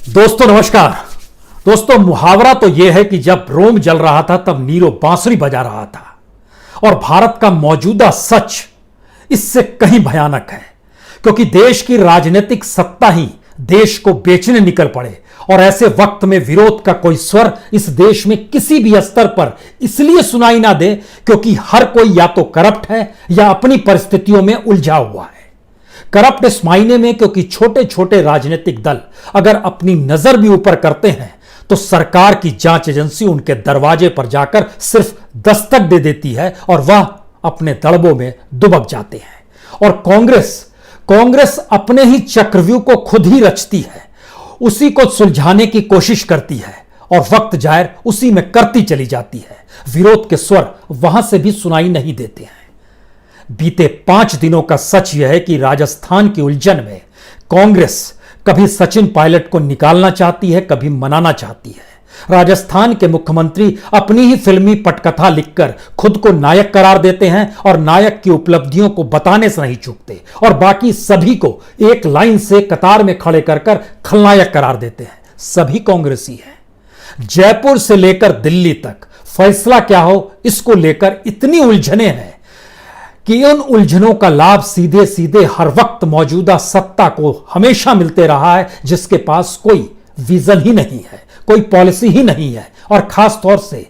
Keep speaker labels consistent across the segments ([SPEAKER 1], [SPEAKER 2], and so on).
[SPEAKER 1] दोस्तों नमस्कार। दोस्तों मुहावरा तो यह है कि जब रोम जल रहा था तब नीरो बांसुरी बजा रहा था, और भारत का मौजूदा सच इससे कहीं भयानक है, क्योंकि देश की राजनीतिक सत्ता ही देश को बेचने निकल पड़े। और ऐसे वक्त में विरोध का कोई स्वर इस देश में किसी भी स्तर पर इसलिए सुनाई ना दे क्योंकि हर कोई या तो करप्ट है या अपनी परिस्थितियों में उलझा हुआ है। करप्ट इस मायने में क्योंकि छोटे छोटे राजनीतिक दल अगर अपनी नजर भी ऊपर करते हैं तो सरकार की जांच एजेंसी उनके दरवाजे पर जाकर सिर्फ दस्तक दे देती है और वह अपने दड़बों में दुबक जाते हैं। और कांग्रेस अपने ही चक्रव्यूह को खुद ही रचती है, उसी को सुलझाने की कोशिश करती है और वक्त जाहिर उसी में करती चली जाती है। विरोध के स्वर वहां से भी सुनाई नहीं देते हैं। बीते 5 दिनों का सच यह है कि राजस्थान की उलझन में कांग्रेस कभी सचिन पायलट को निकालना चाहती है, कभी मनाना चाहती है। राजस्थान के मुख्यमंत्री अपनी ही फिल्मी पटकथा लिखकर खुद को नायक करार देते हैं और नायक की उपलब्धियों को बताने से नहीं चूकते, और बाकी सभी को एक लाइन से कतार में खड़े कर खलनायक करार देते हैं। सभी कांग्रेसी हैं। जयपुर से लेकर दिल्ली तक फैसला क्या हो इसको लेकर इतनी उलझने हैं कि उन उलझनों का लाभ सीधे सीधे हर वक्त मौजूदा सत्ता को हमेशा मिलते रहा है, जिसके पास कोई विजन ही नहीं है, कोई पॉलिसी ही नहीं है। और खास तौर से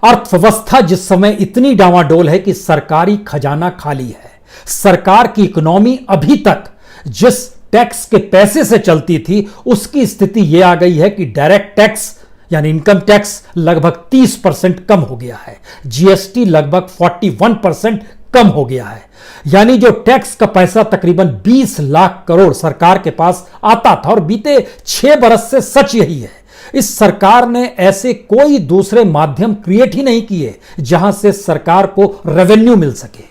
[SPEAKER 1] अर्थव्यवस्था जिस समय इतनी डावाडोल है कि सरकारी खजाना खाली है। सरकार की इकोनॉमी अभी तक जिस टैक्स के पैसे से चलती थी उसकी स्थिति यह आ गई है कि डायरेक्ट टैक्स यानी इनकम टैक्स लगभग 30% कम हो गया है, जीएसटी लगभग 41% कम हो गया है। यानी जो टैक्स का पैसा तकरीबन 20 लाख करोड़ सरकार के पास आता था, और बीते 6 बरस से सच यही है। इस सरकार ने ऐसे कोई दूसरे माध्यम क्रिएट ही नहीं किए जहां से सरकार को रेवेन्यू मिल सके।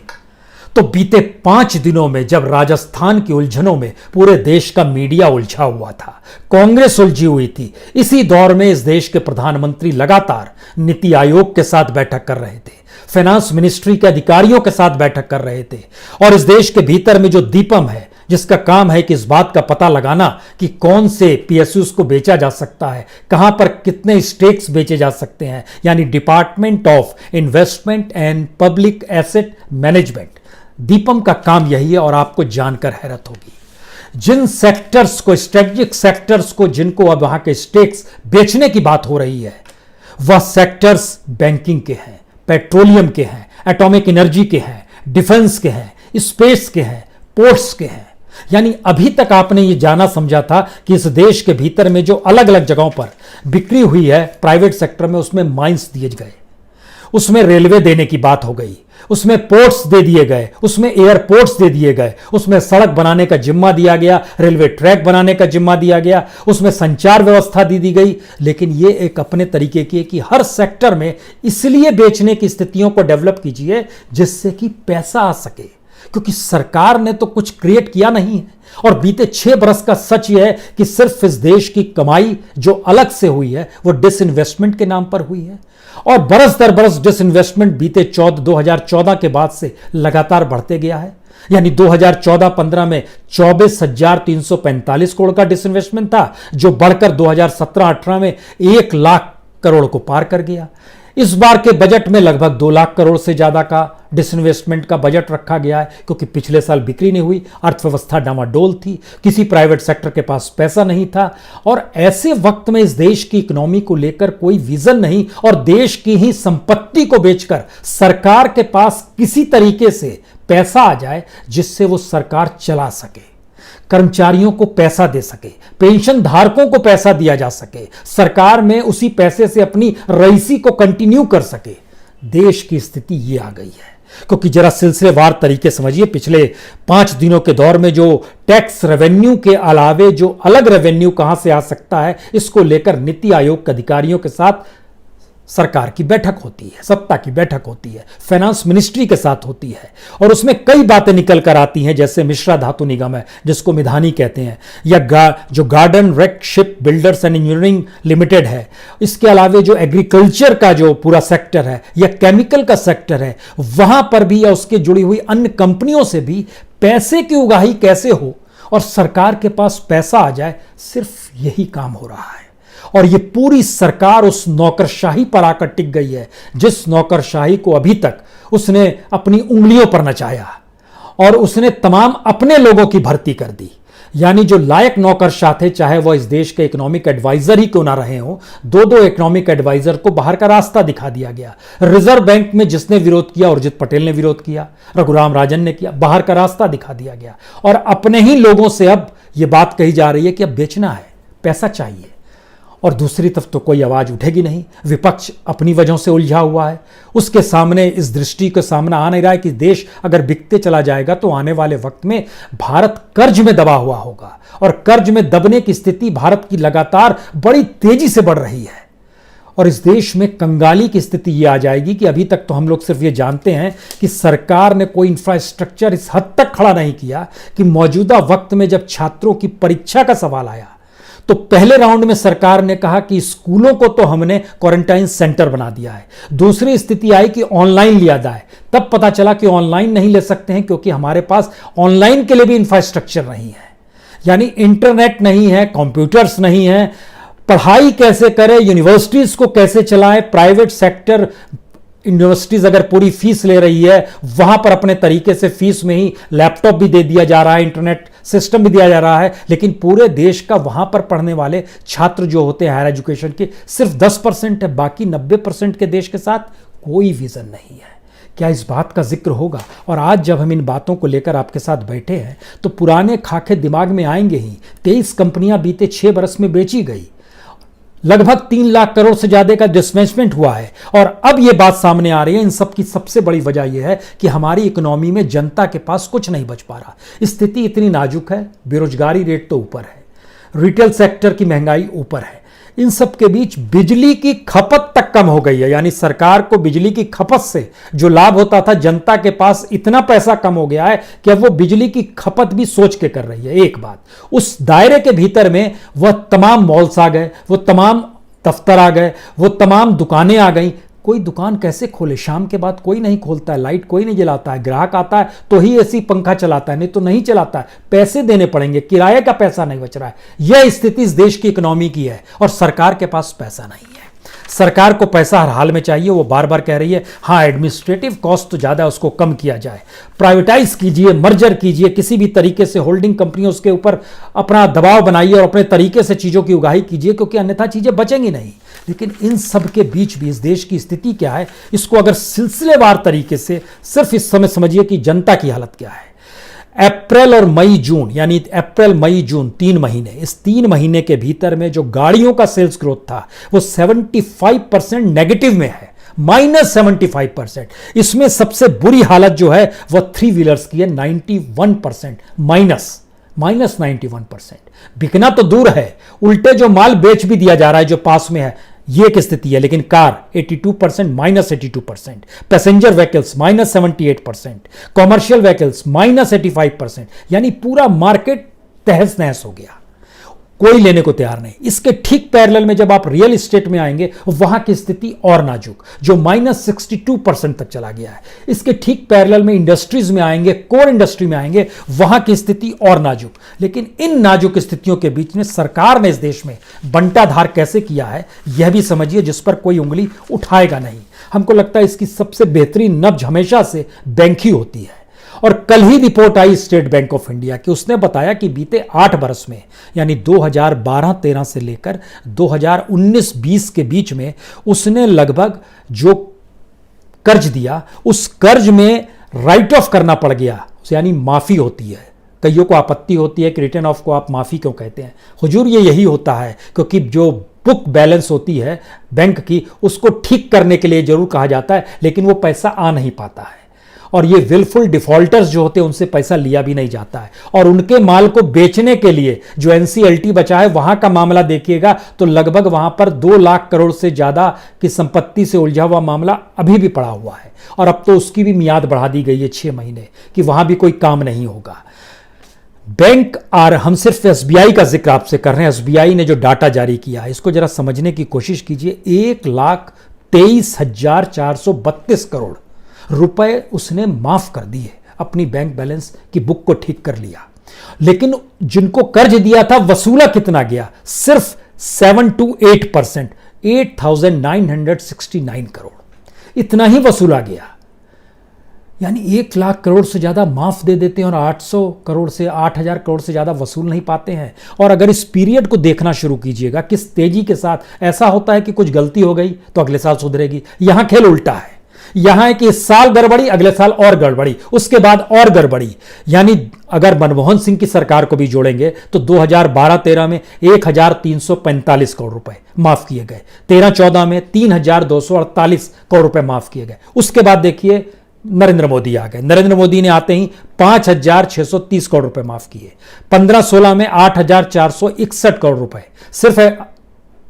[SPEAKER 1] तो बीते 5 दिनों में जब राजस्थान की उलझनों में पूरे देश का मीडिया उलझा हुआ था, कांग्रेस उलझी हुई थी, इसी दौर में इस देश के प्रधानमंत्री लगातार नीति आयोग के साथ बैठक कर रहे थे, फाइनेंस मिनिस्ट्री के अधिकारियों के साथ बैठक कर रहे थे। और इस देश के भीतर में जो दीपम है, जिसका काम है कि इस बात का पता लगाना कि कौन से पीएसयूज को बेचा जा सकता है, कहां पर कितने स्टेक्स बेचे जा सकते हैं, यानी department of investment and public asset management, Deepam का काम यही है। और आपको जानकर हैरत होगी, जिन सेक्टर्स को, स्ट्रेटेजिक सेक्टर्स को, जिनको अब वहां के स्टेक्स बेचने की बात हो रही है, वह सेक्टर्स बैंकिंग के हैं, पेट्रोलियम के हैं, एटॉमिक एनर्जी के हैं, डिफेंस के हैं, स्पेस के हैं, पोर्ट्स के हैं। यानी अभी तक आपने ये जाना समझा था कि इस देश के भीतर में जो अलग अलग जगहों पर बिक्री हुई है प्राइवेट सेक्टर में, उसमें माइंस दिए गए, उसमें रेलवे देने की बात हो गई, उसमें पोर्ट्स दे दिए गए, उसमें एयरपोर्ट्स दे दिए गए, उसमें सड़क बनाने का जिम्मा दिया गया, रेलवे ट्रैक बनाने का जिम्मा दिया गया, उसमें संचार व्यवस्था दी गई। लेकिन ये एक अपने तरीके की है कि हर सेक्टर में इसलिए बेचने की स्थितियों को डेवलप कीजिए जिससे कि पैसा आ सके, क्योंकि सरकार ने तो कुछ क्रिएट किया नहीं है। और बीते 6 बरस का सच यह है कि सिर्फ इस देश की कमाई जो अलग से हुई है वो डिसइन्वेस्टमेंट के नाम पर हुई है, और बरस दर बरस डिसइन्वेस्टमेंट बीते 2014 के बाद से लगातार बढ़ते गया है। यानी 2014-15 में 24,345 करोड़ का डिसइन्वेस्टमेंट था, जो बढ़कर 2017-18 में 1 लाख करोड़ को पार कर गया। इस बार के बजट में लगभग 2 लाख करोड़ से ज्यादा का डिसइन्वेस्टमेंट का बजट रखा गया है, क्योंकि पिछले साल बिक्री नहीं हुई, अर्थव्यवस्था डामाडोल थी, किसी प्राइवेट सेक्टर के पास पैसा नहीं था। और ऐसे वक्त में इस देश की इकोनॉमी को लेकर कोई विजन नहीं, और देश की ही संपत्ति को बेचकर सरकार के पास किसी तरीके से पैसा आ जाए जिससे वो सरकार चला सके, कर्मचारियों को पैसा दे सके, पेंशन धारकों को पैसा दिया जा सके, सरकार में उसी पैसे से अपनी रईसी को कंटिन्यू कर सके। देश की स्थिति ये आ गई है। क्योंकि जरा सिलसिलेवार तरीके समझिए, पिछले 5 दिनों के दौर में जो टैक्स रेवेन्यू के अलावे जो अलग रेवेन्यू कहां से आ सकता है, इसको लेकर नीति आयोग के अधिकारियों के साथ सरकार की बैठक होती है, सत्ता की बैठक होती है, फाइनेंस मिनिस्ट्री के साथ होती है, और उसमें कई बातें निकल कर आती हैं, जैसे मिश्रा धातु निगम है जिसको मिधानी कहते हैं, या जो Garden Reach ship builders and engineering limited है, इसके अलावे जो एग्रीकल्चर का जो पूरा सेक्टर है या केमिकल का सेक्टर है, वहां पर भी या उसके जुड़ी हुई अन्य कंपनियों से भी पैसे की उगाही कैसे हो और सरकार के पास पैसा आ जाए, सिर्फ यही काम हो रहा है। और ये पूरी सरकार उस नौकरशाही पर आकर टिक गई है, जिस नौकरशाही को अभी तक उसने अपनी उंगलियों पर नचाया, और उसने तमाम अपने लोगों की भर्ती कर दी। यानी जो लायक नौकरशाह थे, चाहे वह इस देश के इकोनॉमिक एडवाइजर ही क्यों ना रहे हों, दो इकोनॉमिक एडवाइजर को बाहर का रास्ता दिखा दिया गया। रिजर्व बैंक में जिसने विरोध किया, उर्जित पटेल ने विरोध किया, रघुराम राजन ने किया, बाहर का रास्ता दिखा दिया गया। और अपने ही लोगों से अब यह बात कही जा रही है कि अब बेचना है, पैसा चाहिए, और दूसरी तरफ तो कोई आवाज उठेगी नहीं। विपक्ष अपनी वजहों से उलझा हुआ है, उसके सामने इस दृष्टि का सामना आ नहीं रहा है कि देश अगर बिकते चला जाएगा तो आने वाले वक्त में भारत कर्ज में दबा हुआ होगा, और कर्ज में दबने की स्थिति भारत की लगातार बड़ी तेजी से बढ़ रही है। और इस देश में कंगाली की स्थिति यह आ जाएगी कि अभी तक तो हम लोग सिर्फ ये जानते हैं कि सरकार ने कोई इंफ्रास्ट्रक्चर इस हद तक खड़ा नहीं किया कि मौजूदा वक्त में जब छात्रों की परीक्षा का सवाल आया तो पहले राउंड में सरकार ने कहा कि स्कूलों को तो हमने क्वारंटाइन सेंटर बना दिया है। दूसरी स्थिति आई कि ऑनलाइन लिया जाए, तब पता चला कि ऑनलाइन नहीं ले सकते हैं क्योंकि हमारे पास ऑनलाइन के लिए भी इंफ्रास्ट्रक्चर नहीं है। यानी इंटरनेट नहीं है, कंप्यूटर्स नहीं है, पढ़ाई कैसे करें, यूनिवर्सिटीज को कैसे चलाएं, प्राइवेट सेक्टर यूनिवर्सिटीज अगर पूरी फीस ले रही है, वहां पर अपने तरीके से फीस में ही लैपटॉप भी दे दिया जा रहा है, इंटरनेट सिस्टम भी दिया जा रहा है, लेकिन पूरे देश का वहां पर पढ़ने वाले छात्र जो होते हैं हायर एजुकेशन के, सिर्फ 10% है। बाकी 90% के देश के साथ कोई विजन नहीं है। क्या इस बात का जिक्र होगा? और आज जब हम इन बातों को लेकर आपके साथ बैठे हैं तो पुराने खाके दिमाग में आएंगे ही। 23 कंपनियां बीते 6 बरस में बेची गई, लगभग 3 लाख करोड़ से ज्यादा का डिसमेंटमेंट हुआ है। और अब यह बात सामने आ रही है, इन सब की सबसे बड़ी वजह यह है कि हमारी इकोनॉमी में जनता के पास कुछ नहीं बच पा रहा। स्थिति इतनी नाजुक है, बेरोजगारी रेट तो ऊपर है, रिटेल सेक्टर की महंगाई ऊपर है, इन सब के बीच बिजली की खपत तक कम हो गई है। यानी सरकार को बिजली की खपत से जो लाभ होता था, जनता के पास इतना पैसा कम हो गया है कि अब वो बिजली की खपत भी सोच के कर रही है। एक बात, उस दायरे के भीतर में वह तमाम मॉल्स आ गए, वो तमाम दफ्तर आ गए, वो तमाम दुकानें आ गई। कोई दुकान कैसे खोले? शाम के बाद कोई नहीं खोलता है, लाइट कोई नहीं जलाता है, ग्राहक आता है तो ही एसी पंखा चलाता है, नहीं तो नहीं चलाता है। पैसे देने पड़ेंगे, किराए का पैसा नहीं बच रहा है। यह स्थिति इस देश की इकोनॉमी की है और सरकार के पास पैसा नहीं है। सरकार को पैसा हर हाल में चाहिए। वो बार बार कह रही है हाँ एडमिनिस्ट्रेटिव कॉस्ट तो ज़्यादा, उसको कम किया जाए, प्राइवेटाइज कीजिए, मर्जर कीजिए, किसी भी तरीके से होल्डिंग कंपनियों उसके ऊपर अपना दबाव बनाइए और अपने तरीके से चीज़ों की उगाही कीजिए, क्योंकि अन्यथा चीज़ें बचेंगी नहीं। लेकिन इन सब के बीच भी इस देश की स्थिति क्या है, इसको अगर सिलसिलेवार तरीके से सिर्फ इस समय समझिए कि जनता की हालत क्या है। अप्रैल और मई जून, यानी अप्रैल मई जून 3 महीने, इस 3 महीने के भीतर में जो गाड़ियों का सेल्स ग्रोथ था वो 75% नेगेटिव में है, -75%। इसमें सबसे बुरी हालत जो है वह 3 व्हीलर्स की है, 91% -91%। बिकना तो दूर है, उल्टे जो माल बेच भी दिया जा रहा है जो पास में है, ये एक स्थिति है। लेकिन car 82% -82%, passenger vehicles -78%, commercial vehicles -85%। यानी पूरा मार्केट तहस नहस हो गया, कोई लेने को तैयार नहीं। इसके ठीक पैरेलल में जब आप रियल एस्टेट में आएंगे वहां की स्थिति और नाजुक, जो -62% तक चला गया है। इसके ठीक पैरेलल में इंडस्ट्रीज में आएंगे, कोर इंडस्ट्री में आएंगे, वहां की स्थिति और नाजुक। लेकिन इन नाजुक स्थितियों के बीच में सरकार ने इस देश में बंटाधार कैसे किया है यह भी समझिए, जिस पर कोई उंगली उठाएगा नहीं। हमको लगता है इसकी सबसे बेहतरीन नब्ज हमेशा से बैंक ही होती है। और कल ही रिपोर्ट आई स्टेट बैंक ऑफ इंडिया की, उसने बताया कि बीते 8 बरस में, यानी 2012-13 से लेकर 2019-20 के बीच में उसने लगभग जो कर्ज दिया उस कर्ज में राइट ऑफ करना पड़ गया, यानी माफी होती है। कईयों को आपत्ति होती है कि रिटर्न ऑफ को आप माफी क्यों कहते हैं। हुजूर ये यही होता है क्योंकि जो बुक बैलेंस होती है बैंक की उसको ठीक करने के लिए जरूर कहा जाता है, लेकिन वो पैसा आ नहीं पाता है। और ये विलफुल डिफॉल्टर्स जो होते हैं उनसे पैसा लिया भी नहीं जाता है। और उनके माल को बेचने के लिए जो एनसीएलटी बचा है वहां का मामला देखिएगा तो लगभग वहां पर 2 लाख करोड़ से ज्यादा की संपत्ति से उलझा हुआ मामला अभी भी पड़ा हुआ है। और अब तो उसकी भी मियाद बढ़ा दी गई है 6 महीने कि वहां भी कोई काम नहीं होगा। बैंक हम सिर्फ एसबीआई का जिक्र आपसे कर रहे हैं। एसबीआई ने जो डाटा जारी किया है इसको जरा समझने की कोशिश कीजिए। 1,23,432 करोड़ रुपए उसने माफ कर दिए, अपनी बैंक बैलेंस की बुक को ठीक कर लिया। लेकिन जिनको कर्ज दिया था वसूला कितना गया? सिर्फ 7 to 8%, 8,969 करोड़, इतना ही वसूला गया। यानी 1 लाख करोड़ से ज्यादा माफ दे देते हैं और 800 करोड़ से 8,000 करोड़ से ज्यादा वसूल नहीं पाते हैं। और अगर इस पीरियड को देखना शुरू कीजिएगा, किस तेजी के साथ ऐसा होता है कि कुछ गलती हो गई तो अगले साल सुधरेगी। यहां खेल उल्टा है। यहां है कि इस साल गड़बड़ी, अगले साल और गड़बड़ी, उसके बाद और गड़बड़ी। यानी अगर मनमोहन सिंह की सरकार को भी जोड़ेंगे तो 2012-13 में 1,345 करोड़ रुपए माफ किए गए, 13-14 में 3,248 करोड़ रुपए माफ किए गए। उसके बाद देखिए नरेंद्र मोदी आ गए। नरेंद्र मोदी ने आते ही 5,630 करोड़ रुपए माफ किए। 15-16 में 8,461 करोड़ रुपए सिर्फ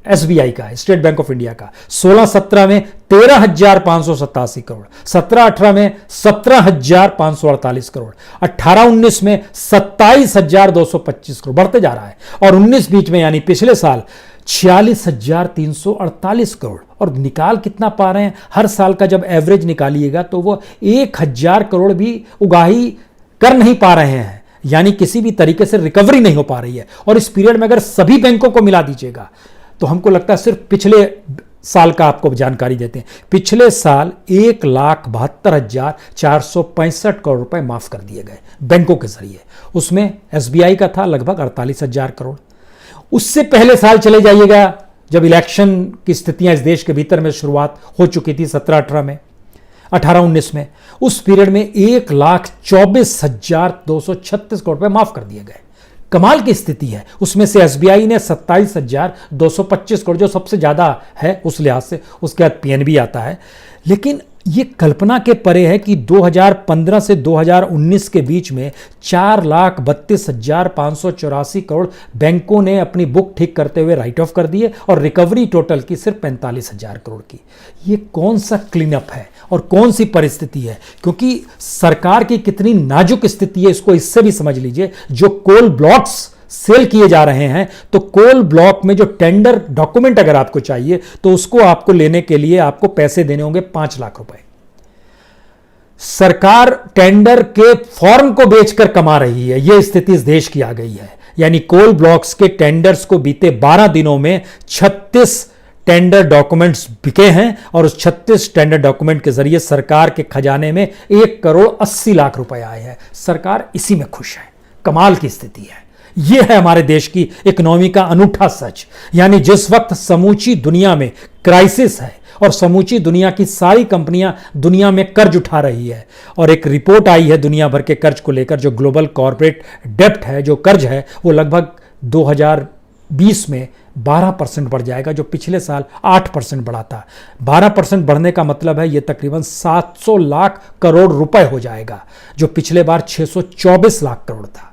[SPEAKER 1] एसबीआई का है, स्टेट बैंक ऑफ इंडिया का। 16-17 में 13,587 करोड़, 17-18 में 17,548 करोड़, 18-19 में 27,225 करोड़, बढ़ते जा रहा है। और 19 बीच में यानी पिछले साल 46,348 करोड़। और निकाल कितना पा रहे हैं? हर साल का जब एवरेज निकालिएगा तो वो 1,000 करोड़ भी उगाही कर नहीं पा रहे हैं। यानी किसी भी तरीके से रिकवरी नहीं हो पा रही है। और इस पीरियड में अगर सभी बैंकों को मिला दीजिएगा तो हमको लगता है, सिर्फ पिछले साल का आपको जानकारी देते हैं, पिछले साल 1,72,465 करोड़ रुपए माफ कर दिए गए बैंकों के जरिए। उसमें एसबीआई का था लगभग 48,000 करोड़। उससे पहले साल चले जाइएगा जब इलेक्शन की स्थितियां इस देश के भीतर में शुरुआत हो चुकी थी 17-18 में, 18-19 में, उस पीरियड में 1,24,236 करोड़ रुपए माफ कर दिए गए। कमाल की स्थिति है। उसमें से एसबीआई ने 27,225 करोड़, जो सबसे ज्यादा है उस लिहाज से, उसके बाद पीएनबी आता है। लेकिन ये कल्पना के परे है कि 2015 से 2019 के बीच में 4,32,584 करोड़ बैंकों ने अपनी बुक ठीक करते हुए राइट ऑफ कर दिए और रिकवरी टोटल की सिर्फ 45,000 करोड़ की। ये कौन सा क्लीन अप है और कौन सी परिस्थिति है? क्योंकि सरकार की कितनी नाजुक स्थिति है इसको इससे भी समझ लीजिए। जो कोल ब्लॉक्स सेल किए जा रहे हैं, तो कोल ब्लॉक में जो टेंडर डॉक्यूमेंट अगर आपको चाहिए तो उसको आपको लेने के लिए आपको पैसे देने होंगे 5 लाख रुपए। सरकार टेंडर के फॉर्म को बेचकर कमा रही है। यह स्थिति इस देश की आ गई है। यानी कोल ब्लॉक्स के टेंडर्स को बीते 12 दिनों में 36 टेंडर डॉक्यूमेंट्स बिके हैं और उस 36 टेंडर डॉक्यूमेंट के जरिए सरकार के खजाने में 1,80,00,000 रुपए आए हैं। सरकार इसी में खुश है। कमाल की स्थिति है। यह है हमारे देश की इकोनॉमी का अनूठा सच। यानी जिस वक्त समूची दुनिया में क्राइसिस है और समूची दुनिया की सारी कंपनियां दुनिया में कर्ज उठा रही है, और एक रिपोर्ट आई है दुनिया भर के कर्ज को लेकर, जो ग्लोबल कॉर्पोरेट डेब्ट है, जो कर्ज है, वो लगभग 2020 में 12% बढ़ जाएगा, जो पिछले साल 8% बढ़ा था। 12% बढ़ने का मतलब है ये तकरीबन 700 लाख करोड़ रुपए हो जाएगा, जो पिछले बार 624 लाख करोड़ था।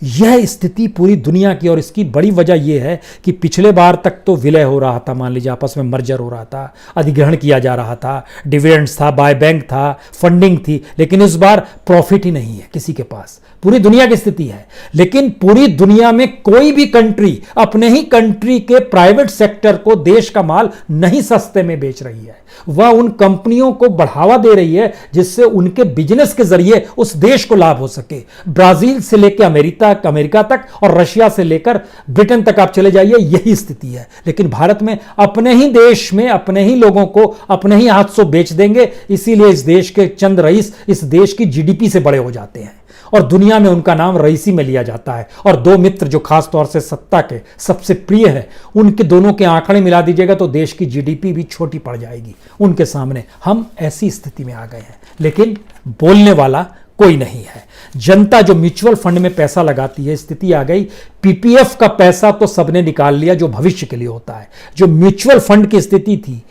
[SPEAKER 1] यह स्थिति पूरी दुनिया की, और इसकी बड़ी वजह यह है कि पिछले बार तक तो विलय हो रहा था, मान लीजिए आपस में मर्जर हो रहा था, अधिग्रहण किया जा रहा था, डिविडेंड्स था, बाय बैंक था, फंडिंग थी, लेकिन इस बार प्रॉफिट ही नहीं है किसी के पास। पूरी दुनिया की स्थिति है। लेकिन पूरी दुनिया में कोई भी कंट्री अपने ही कंट्री के प्राइवेट सेक्टर को देश का माल नहीं सस्ते में बेच रही है। वह उन कंपनियों को बढ़ावा दे रही है जिससे उनके बिजनेस के जरिए उस देश को लाभ हो सके। ब्राजील से लेकर अमेरिका तक और रशिया से लेकर ब्रिटेन तक आप चले जाइए, यही स्थिति है। लेकिन भारत में अपने ही देश में अपने ही लोगों को अपने ही हाथ से बेच देंगे, इसीलिए इस देश के चंद रईस इस देश की जीडीपी से बड़े हो जाते हैं और दुनिया में उनका नाम रईसी में लिया जाता है। और दो मित्र जो खास तौर से सत्ता के सबसे प्रिय हैं, उनके दोनों के आंकड़े मिला दीजिएगा तो देश की जीडीपी भी छोटी पड़ जाएगी उनके सामने। हम ऐसी स्थिति में आ गए हैं, लेकिन बोलने वाला कोई नहीं है। जनता जो म्यूचुअल फंड में पैसा लगाती है, स्थिति आ गई, पीपीएफ का पैसा तो सबने निकाल लिया जो भविष्य के लिए होता है। जो म्यूचुअल फंड की स्थिति थी,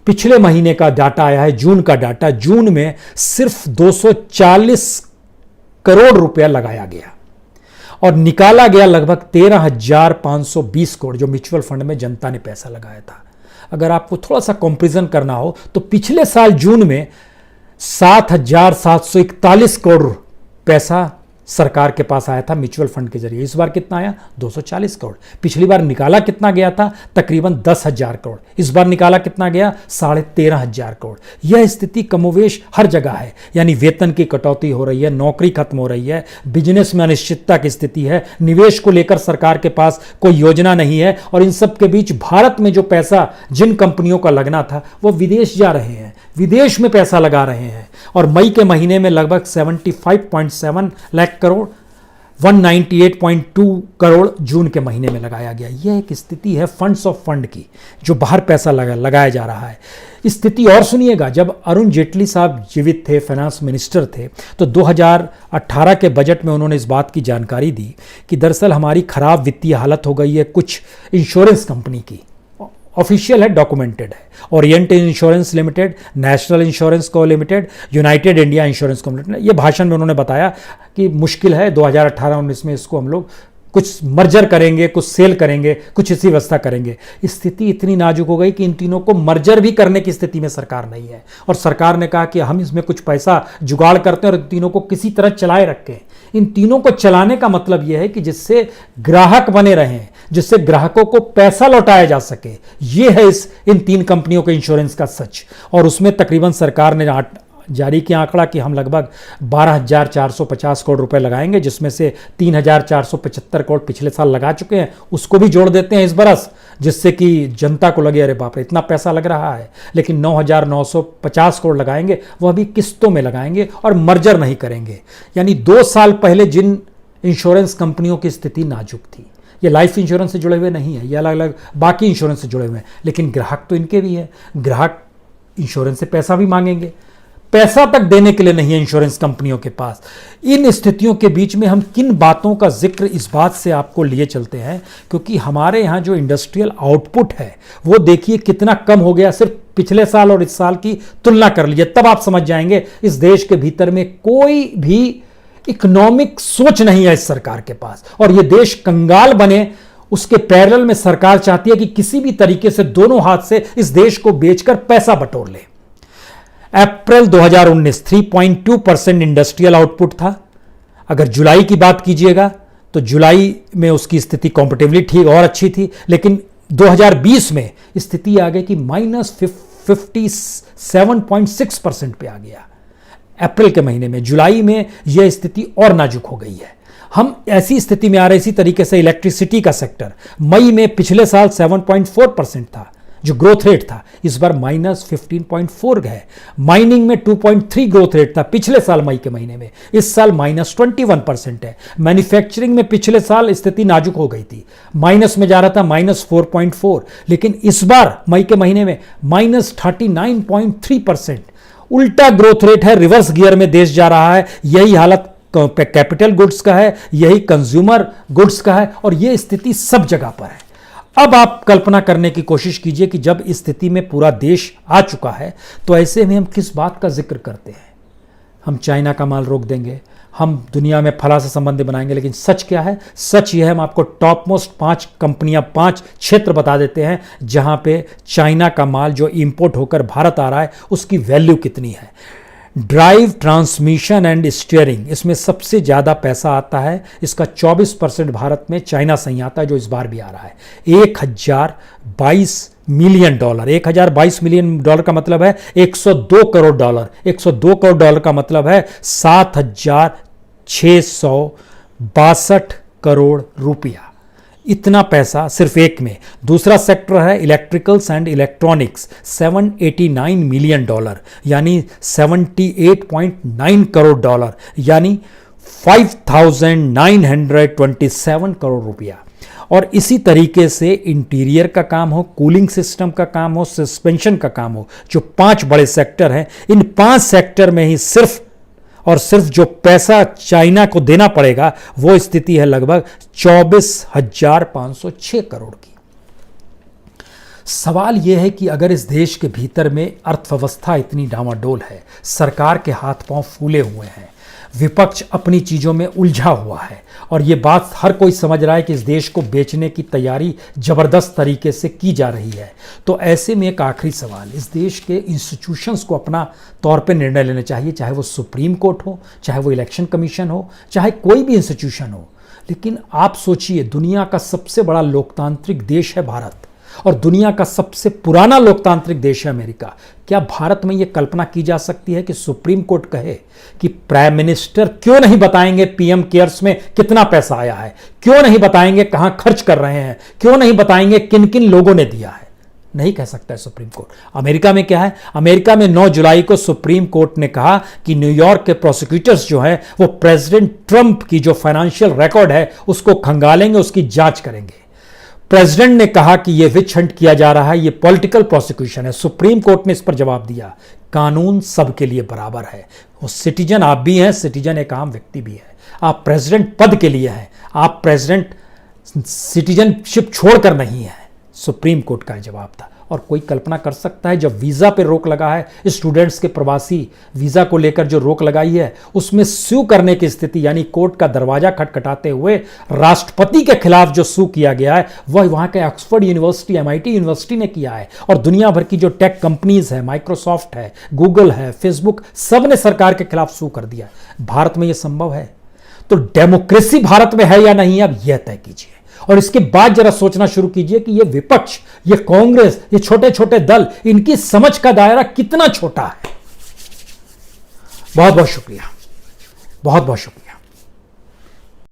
[SPEAKER 1] पिछले महीने का डाटा आया है, जून का डाटा, जून में सिर्फ 240 करोड़ रुपया लगाया गया और निकाला गया लगभग 13,520 करोड़, जो म्यूचुअल फंड में जनता ने पैसा लगाया था। अगर आपको थोड़ा सा कंपैरिजन करना हो तो पिछले साल जून में 7,741 करोड़ पैसा सरकार के पास आया था म्यूचुअल फंड के जरिए। इस बार कितना आया? 240 करोड़। पिछली बार निकाला कितना गया था? तकरीबन 10,000 करोड़। इस बार निकाला कितना गया? 13,500 करोड़। यह स्थिति कमोवेश हर जगह है, यानी वेतन की कटौती हो रही है, नौकरी खत्म हो रही है, बिजनेस में अनिश्चितता की स्थिति है, निवेश को लेकर सरकार के पास कोई योजना नहीं है, और इन सब के बीच भारत में जो पैसा जिन कंपनियों का लगना था वो विदेश जा रहे हैं, विदेश में पैसा लगा रहे हैं। और मई के महीने में लगभग 75.7 लाख करोड़, 198.2 करोड़ जून के महीने में लगाया गया। यह एक स्थिति है फंड्स ऑफ फंड की, जो बाहर पैसा लगाया जा रहा है। स्थिति और सुनिएगा, जब अरुण जेटली साहब जीवित थे, फाइनेंस मिनिस्टर थे, तो 2018 के बजट में उन्होंने इस बात की जानकारी दी कि दरअसल हमारी खराब वित्तीय हालत हो गई है कुछ इंश्योरेंस कंपनी की। ऑफिशियल है, डॉक्यूमेंटेड है। Orient insurance limited, national insurance को लिमिटेड, यूनाइटेड इंडिया इंश्योरेंस को लिमिटेड। ये भाषण में उन्होंने बताया कि मुश्किल है 2018-19 में इसको हम लोग कुछ मर्जर करेंगे, कुछ सेल करेंगे, कुछ इसी व्यवस्था करेंगे। स्थिति इतनी नाजुक हो गई कि इन तीनों को मर्जर भी करने की स्थिति में सरकार नहीं है, और सरकार ने कहा कि हम इसमें कुछ पैसा जुगाड़ करते हैं और इन तीनों को किसी तरह चलाए रखें। इन तीनों को चलाने का मतलब यह है कि जिससे ग्राहक बने रहें, जिससे ग्राहकों को पैसा लौटाया जा सके। यह है इन 3 कंपनियों के इंश्योरेंस का सच। और उसमें तकरीबन सरकार ने जारी किया आंकड़ा कि हम लगभग 12,450 करोड़ रुपए लगाएंगे, जिसमें से 3,475 करोड़ पिछले साल लगा चुके हैं। उसको भी जोड़ देते हैं इस बरस, जिससे कि जनता को लगे अरे बाप रे इतना पैसा लग रहा है। लेकिन 9,950 करोड़ लगाएंगे, वह भी किस्तों में लगाएंगे और मर्जर नहीं करेंगे। यानी 2 साल पहले जिन इंश्योरेंस कंपनियों की स्थिति नाजुक थी, ये लाइफ इंश्योरेंस से जुड़े हुए नहीं है, ये अलग अलग बाकी इंश्योरेंस से जुड़े हुए हैं, लेकिन ग्राहक तो इनके भी है। ग्राहक इंश्योरेंस से पैसा भी मांगेंगे, पैसा तक देने के लिए नहीं है इंश्योरेंस कंपनियों के पास। इन स्थितियों के बीच में हम किन बातों का जिक्र इस बात से आपको लिए चलते हैं, क्योंकि हमारे यहाँ जो इंडस्ट्रियल आउटपुट है वो देखिए कितना कम हो गया। सिर्फ पिछले साल और इस साल की तुलना कर लीजिए, तब आप समझ जाएंगे इस देश के भीतर में कोई भी इकोनॉमिक सोच नहीं है इस सरकार के पास, और ये देश कंगाल बने। उसके पैरेलल में सरकार चाहती है कि किसी भी तरीके से दोनों हाथ से इस देश को बेचकर पैसा बटोर ले। अप्रैल 2019 3.2% इंडस्ट्रियल आउटपुट था। अगर जुलाई की बात कीजिएगा तो जुलाई में उसकी स्थिति कॉम्पेटिवली ठीक और अच्छी थी, लेकिन 2020 में स्थिति आ गई कि -57.6% पे आ गया अप्रैल के महीने में। जुलाई में यह स्थिति और नाजुक हो गई है। हम ऐसी स्थिति में आ रहे। इसी तरीके से इलेक्ट्रिसिटी का सेक्टर मई में पिछले साल 7.4% था जो ग्रोथ रेट था, इस बार -15.4 है। माइनिंग में 2.3 ग्रोथ रेट था पिछले साल मई के महीने में, इस साल -21% है। मैन्युफैक्चरिंग में पिछले साल स्थिति नाजुक हो गई थी, माइनस में जा रहा था -4.4, लेकिन इस बार मई के महीने में -39.3%। उल्टा ग्रोथ रेट है, रिवर्स गियर में देश जा रहा है। यही हालत कैपिटल गुड्स का है, यही कंज्यूमर गुड्स का है, और यह स्थिति सब जगह पर है। अब आप कल्पना करने की कोशिश कीजिए कि जब इस स्थिति में पूरा देश आ चुका है तो ऐसे में हम किस बात का जिक्र करते हैं। हम चाइना का माल रोक देंगे, हम दुनिया में फला से संबंध बनाएंगे, लेकिन सच क्या है? सच यह है, हम आपको टॉप मोस्ट 5 कंपनियां, 5 क्षेत्र बता देते हैं जहां पे चाइना का माल जो इंपोर्ट होकर भारत आ रहा है उसकी वैल्यू कितनी है। ड्राइव, ट्रांसमिशन एंड स्टीयरिंग, इसमें सबसे ज़्यादा पैसा आता है। इसका 24% भारत में चाइना से ही आता है, जो इस बार भी आ रहा है। 1022 मिलियन डॉलर, 1022 मिलियन डॉलर का मतलब है 102 करोड़ डॉलर। 102 करोड़ डॉलर का मतलब है 7,662 करोड़ रुपया। इतना पैसा सिर्फ एक में। दूसरा सेक्टर है electricals and electronics, 789 million dollar, यानी 78.9 करोड़ डॉलर, यानी 5,927 करोड़ रुपया। और इसी तरीके से इंटीरियर का काम हो, कूलिंग सिस्टम का काम हो, सस्पेंशन का काम हो, जो 5 बड़े सेक्टर हैं, इन 5 सेक्टर में ही सिर्फ और सिर्फ जो पैसा चाइना को देना पड़ेगा वो स्थिति है लगभग 24,506 करोड़ की। सवाल यह है कि अगर इस देश के भीतर में अर्थव्यवस्था इतनी डामाडोल है, सरकार के हाथ पांव फूले हुए हैं, विपक्ष अपनी चीजों में उलझा हुआ है और यह बात हर कोई समझ रहा है कि इस देश को बेचने की तैयारी जबरदस्त तरीके से की जा रही है। तो ऐसे में एक आखिरी सवाल, इस देश के इंस्टीट्यूशंस को अपना तौर पे निर्णय लेना चाहिए, चाहे वो सुप्रीम कोर्ट हो, चाहे वो इलेक्शन कमीशन हो, चाहे कोई भी इंस्टीट्यूशन हो। लेकिन आप सोचिए, दुनिया का सबसे बड़ा लोकतांत्रिक देश है भारत और दुनिया का सबसे पुराना लोकतांत्रिक देश है अमेरिका। क्या भारत में यह कल्पना की जा सकती है कि सुप्रीम कोर्ट कहे कि प्राइम मिनिस्टर क्यों नहीं बताएंगे पीएम केयर्स में कितना पैसा आया है, क्यों नहीं बताएंगे कहां खर्च कर रहे हैं, क्यों नहीं बताएंगे किन किन लोगों ने दिया है? नहीं कह सकता है सुप्रीम कोर्ट। अमेरिका में क्या है? अमेरिका में 9 जुलाई को सुप्रीम कोर्ट ने कहा कि न्यूयॉर्क के प्रोसिक्यूटर्स जो हैं वो प्रेसिडेंट ट्रंप की जो फाइनेंशियल रिकॉर्ड है उसको खंगालेंगे, उसकी जांच करेंगे। प्रेसिडेंट ने कहा कि यह विच हंट किया जा रहा है, यह पॉलिटिकल प्रोसिक्यूशन है। सुप्रीम कोर्ट ने इस पर जवाब दिया, कानून सबके लिए बराबर है। वो सिटीजन आप भी हैं, सिटीजन एक आम व्यक्ति भी है। आप प्रेसिडेंट पद के लिए हैं, आप प्रेसिडेंट सिटीजनशिप छोड़कर नहीं है। सुप्रीम कोर्ट का जवाब था। और कोई कल्पना कर सकता है, जब वीजा पे रोक लगा है, स्टूडेंट्स के प्रवासी वीजा को लेकर जो रोक लगाई है उसमें सू करने की स्थिति, यानी कोर्ट का दरवाजा खटखटाते हुए राष्ट्रपति के खिलाफ जो सू किया गया है वह वहां के ऑक्सफोर्ड यूनिवर्सिटी, MIT यूनिवर्सिटी ने किया है। और दुनिया भर की जो टेक कंपनीज है, माइक्रोसॉफ्ट है, गूगल है, फेसबुक, सब ने सरकार के खिलाफ सू कर दिया। भारत में यह संभव है? तो डेमोक्रेसी भारत में है या नहीं, अब यह तय कीजिए। और इसके बाद जरा सोचना शुरू कीजिए कि ये विपक्ष, ये कांग्रेस, ये छोटे छोटे दल, इनकी समझ का दायरा कितना छोटा है। बहुत बहुत शुक्रिया, बहुत बहुत शुक्रिया।